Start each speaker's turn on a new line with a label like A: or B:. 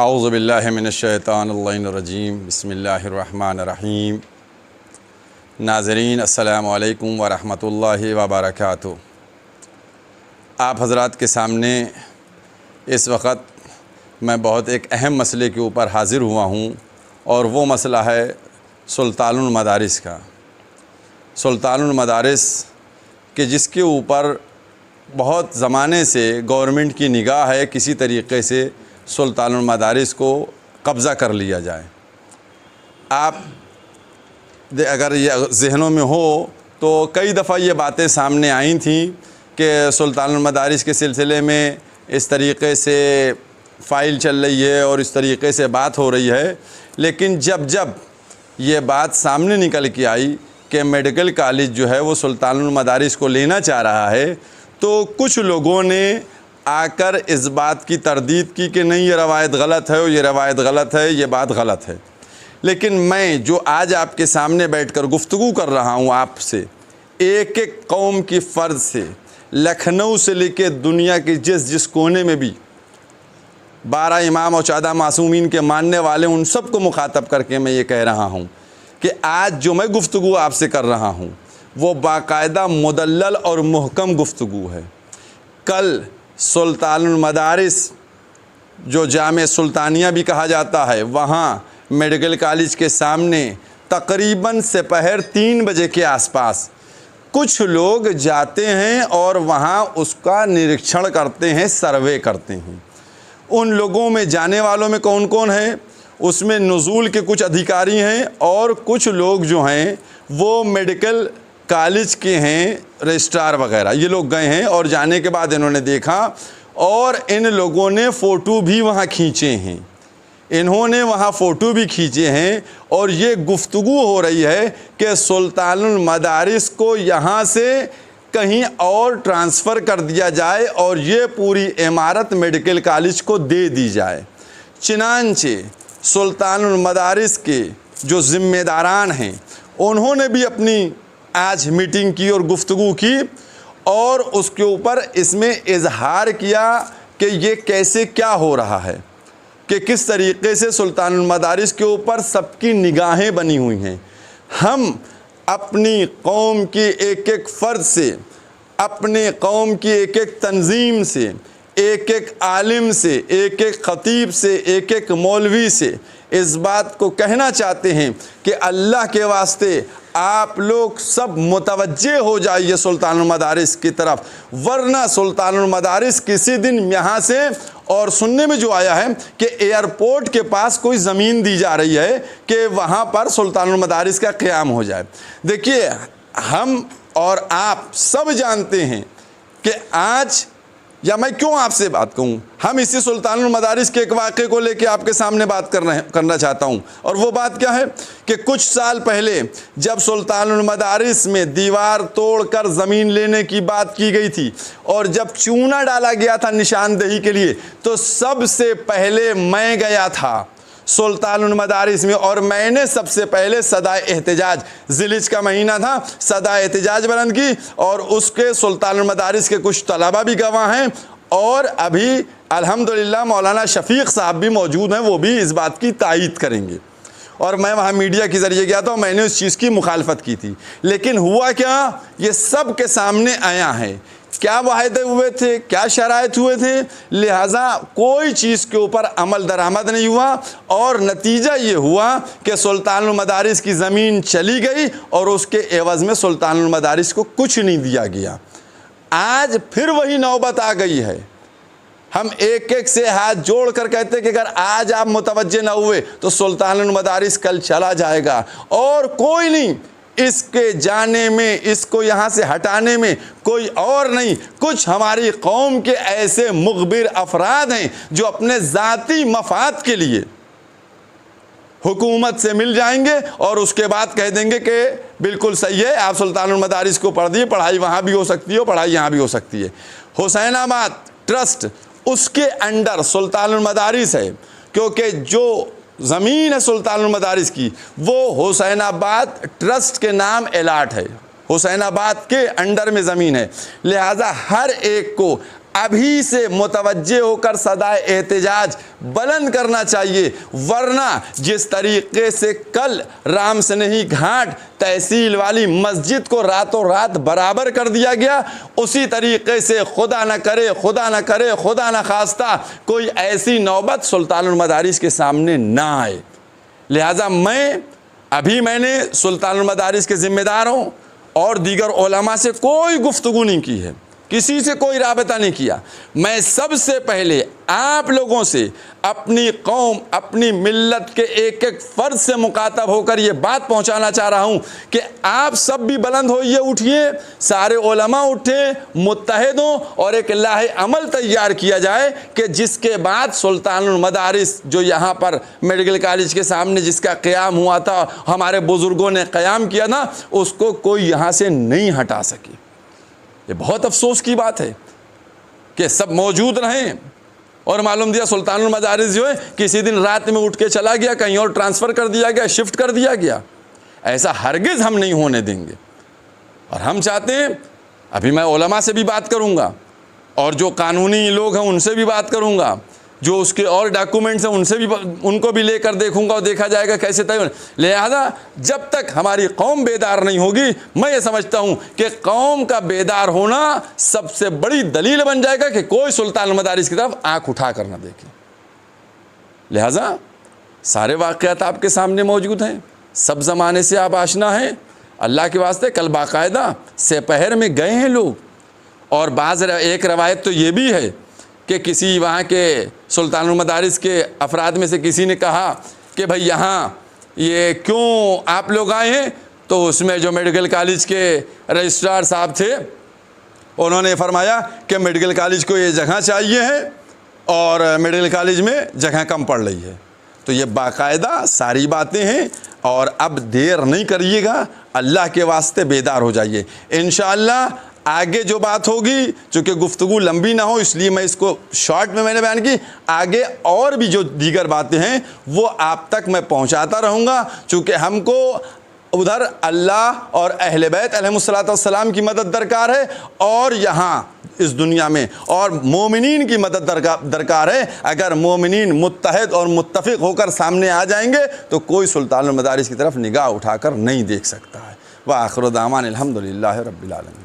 A: आऊज़ु बिल्लाहि मिनश्शैतानिर्रजीम बिस्मिल्लाहिर्रहमानिर्रहीम। नाज़रीन अस्सलामु अलैकुम व रहमतुल्लाहि व बरकातुहू। आप हज़रात के सामने इस वक्त मैं बहुत एक अहम मसले के ऊपर हाज़िर हुआ हूँ और वो मसला है सुल्तानुल मदारिस का। सुल्तानुल मदारिस कि जिसके ऊपर बहुत ज़माने से गवर्नमेंट की निगाह है किसी तरीक़े से सुल्तानुल मदारिस को कब्ज़ा कर लिया जाए। आप अगर ये ज़हनों में हो तो कई दफ़ा ये बातें सामने आई थी कि सुल्तानुल मदारिस के सिलसिले में इस तरीक़े से फ़ाइल चल रही है और इस तरीक़े से बात हो रही है। लेकिन जब जब ये बात सामने निकल के आई कि मेडिकल कॉलेज जो है वो सुल्तानुल मदारिस को लेना चाह रहा है, तो कुछ लोगों ने आकर इस बात की तरदीद की कि नहीं, ये रवायत गलत है और ये रवायत गलत है, ये बात गलत है। लेकिन मैं जो आज आपके सामने बैठकर गुफ्तगू कर रहा हूँ आपसे, एक एक कौम की फ़र्द से, लखनऊ से लेकर दुनिया के जिस जिस कोने में भी 12 इमाम और 14 मासूमीन के मानने वाले, उन सब को मुखातब करके मैं ये कह रहा हूँ कि आज जो मैं गुफ्तगू आपसे कर रहा हूँ वो बाकायदा मुदल्लल और मुहकम गुफ्तगू है। कल सुल्तानुल मदारिस जो जामे सुल्तानिया भी कहा जाता है, वहाँ मेडिकल कॉलेज के सामने तकरीबन दोपहर 3 बजे के आसपास कुछ लोग जाते हैं और वहाँ उसका निरीक्षण करते हैं, सर्वे करते हैं। उन लोगों में जाने वालों में कौन कौन है? उसमें नुज़ूल के कुछ अधिकारी हैं और कुछ लोग जो हैं वो मेडिकल कॉलेज के हैं, रजिस्ट्रार वगैरह, ये लोग गए हैं। और जाने के बाद इन्होंने देखा और इन लोगों ने फ़ोटो भी वहाँ खींचे हैं, इन्होंने वहाँ फ़ोटो भी खींचे हैं। और ये गुफ्तगू हो रही है कि सुल्तानुल मदारिस को यहाँ से कहीं और ट्रांसफ़र कर दिया जाए और ये पूरी इमारत मेडिकल कॉलेज को दे दी जाए। चनांचे सुल्तानुल मदारिस के जो ज़िम्मेदारान हैं उन्होंने भी अपनी आज मीटिंग की और गुफ्तगू की और उसके ऊपर इसमें इजहार किया कि ये कैसे क्या हो रहा है, कि किस तरीक़े से सुल्तानुल मदारिस के ऊपर सबकी निगाहें बनी हुई हैं। हम अपनी कौम की एक एक फ़र्द से, अपने कौम की एक एक तंजीम से, एक एक आलिम से, एक एक ख़तीब से, एक एक मौलवी से इस बात को कहना चाहते हैं कि अल्लाह के वास्ते आप लोग सब मुतवज्जे हो जाइए सुल्तानुल मदारिस की तरफ, वरना सुल्तानुल मदारिस किसी दिन यहाँ से, और सुनने में जो आया है कि एयरपोर्ट के पास कोई ज़मीन दी जा रही है कि वहाँ पर सुल्तानुल मदारिस का क़याम हो जाए। देखिए, हम और आप सब जानते हैं कि आज, या मैं क्यों आपसे बात कहूँ, हम इसी सुल्तानुल मदारिस के एक वाक़े को लेके आपके सामने बात करना चाहता हूँ। और वो बात क्या है कि कुछ साल पहले जब सुल्तानुल मदारिस में दीवार तोड़कर ज़मीन लेने की बात की गई थी और जब चूना डाला गया था निशानदेही के लिए, तो सबसे पहले मैं गया था सुल्तानुल मदारिस में और मैंने सबसे पहले सदा एहतजाज, ज़िलहिज का महीना था, सदा एहतजाज बुलंद की। और उसके सुल्तानुल मदारिस के कुछ तलबा भी गवाह हैं और अभी अल्हम्दुलिल्लाह मौलाना शफ़ीक़ साहब भी मौजूद हैं, वो भी इस बात की तायीद करेंगे। और मैं वहाँ मीडिया के ज़रिए गया था और मैंने उस चीज़ की मुखालफत की थी। लेकिन हुआ क्या, ये सब के सामने आया है, क्या वायदे हुए थे, क्या शराइत हुए थे, लिहाजा कोई चीज़ के ऊपर अमल दरामद नहीं हुआ और नतीजा ये हुआ कि सुल्तानुल मदारिस की ज़मीन चली गई और उसके एवज़ में सुल्तानुल मदारिस को कुछ नहीं दिया गया। आज फिर वही नौबत आ गई है। हम एक एक से हाथ जोड़ कर कहते कि अगर आज आप मुतवज्जे न हुए तो सुल्तानुल मदारिस कल चला जाएगा और कोई नहीं इसके जाने में, इसको यहाँ से हटाने में कोई और नहीं, कुछ हमारी कौम के ऐसे मुखबिर अफराद हैं जो अपने ज़ाती मफाद के लिए हुकूमत से मिल जाएंगे और उसके बाद कह देंगे कि बिल्कुल सही है, आप सुल्तानुल मदारिस को पढ़ दिए, पढ़ाई वहाँ भी हो सकती है, पढ़ाई यहाँ भी हो सकती है। हुसैनाबाद ट्रस्ट, उसके अंडर सुल्तानुल मदारिस है, क्योंकि जो ज़मीन है सुल्तानुल मदारिस की वो हुसैनाबाद ट्रस्ट के नाम अलाट है, हुसैनाबाद के अंडर में ज़मीन है। लिहाजा हर एक को अभी से मुतवज्जे होकर सदाए एहतिजाज बुलंद करना चाहिए, वरना जिस तरीके से कल राम स्नेही घाट तहसील वाली मस्जिद को रातों रात बराबर कर दिया गया, उसी तरीके से खुदा न करे खुदा न करे खुदा न खास्ता कोई ऐसी नौबत सुल्तानुल मदारिस के सामने ना आए। लिहाजा मैंने सुल्तानुल मदारिस के ज़िम्मेदार हूँ और दीगर उलमा से कोई गुफ्तगू नहीं की है, किसी से कोई राबता नहीं किया। मैं सबसे पहले आप लोगों से अपनी कौम अपनी मिल्लत के एक एक फ़र्द से मुखातब होकर ये बात पहुंचाना चाह रहा हूं कि आप सब भी बुलंद होइए, उठिए, सारे उलमा उठे, मुत्तहिद हों और एक लाहे अमल तैयार किया जाए कि जिसके बाद सुल्तानुल मदारिस जो यहाँ पर मेडिकल कॉलेज के सामने जिसका क़याम हुआ था, हमारे बुज़ुर्गों ने क़याम किया था, उसको कोई यहाँ से नहीं हटा सके। ये बहुत अफसोस की बात है कि सब मौजूद रहें और मालूम दिया सुल्तानुल मदारिस जो है किसी दिन रात में उठ के चला गया, कहीं और ट्रांसफ़र कर दिया गया, शिफ्ट कर दिया गया। ऐसा हरगिज़ हम नहीं होने देंगे और हम चाहते हैं, अभी मैं उलमा से भी बात करूँगा और जो कानूनी लोग हैं उनसे भी बात करूँगा, जो उसके और डॉक्यूमेंट्स हैं उनसे भी उनको भी लेकर देखूंगा और देखा जाएगा कैसे तय। लिहाजा जब तक हमारी कौम बेदार नहीं होगी, मैं ये समझता हूँ कि कौम का बेदार होना सबसे बड़ी दलील बन जाएगा कि कोई सुल्तानुल मदारिस की तरफ आँख उठा कर न देखे। लिहाजा सारे वाक़यात आपके सामने मौजूद हैं, सब ज़माने से आप आशना हैं। अल्लाह के वास्ते कल बाकायदा सेपहर में गए हैं लोग, और एक रवायत तो ये भी है कि किसी वहाँ के सुल्तानुल मदारिस के अफराद में से किसी ने कहा कि भाई यहाँ ये क्यों आप लोग आए हैं, तो उसमें जो मेडिकल कॉलेज के रजिस्ट्रार साहब थे उन्होंने फरमाया कि मेडिकल कॉलेज को ये जगह चाहिए है और मेडिकल कॉलेज में जगह कम पड़ रही है। तो ये बाकायदा सारी बातें हैं और अब देर नहीं करिएगा, अल्लाह के वास्ते बेदार हो जाइए। इंशाअल्लाह आगे जो बात होगी, चूँकि गुफ्तगू लंबी ना हो इसलिए मैं इसको शॉर्ट में मैंने बयान की, आगे और भी जो दीगर बातें हैं वो आप तक मैं पहुंचाता रहूँगा। चूँकि हमको उधर अल्लाह और अहले बैत अलैहिमुस्सलातु वस्सलाम की मदद दरकार है और यहाँ इस दुनिया में और मोमिनीन की मदद दरकार है। अगर मोमिनीन मुत्तहिद और मुत्तफ़िक़ होकर सामने आ जाएंगे तो कोई सुल्तानुल मदारिस की तरफ निगाह उठाकर नहीं देख सकता है। व आखिर दामान अल्हम्दुलिल्लाहि रब्बिल आलमीन।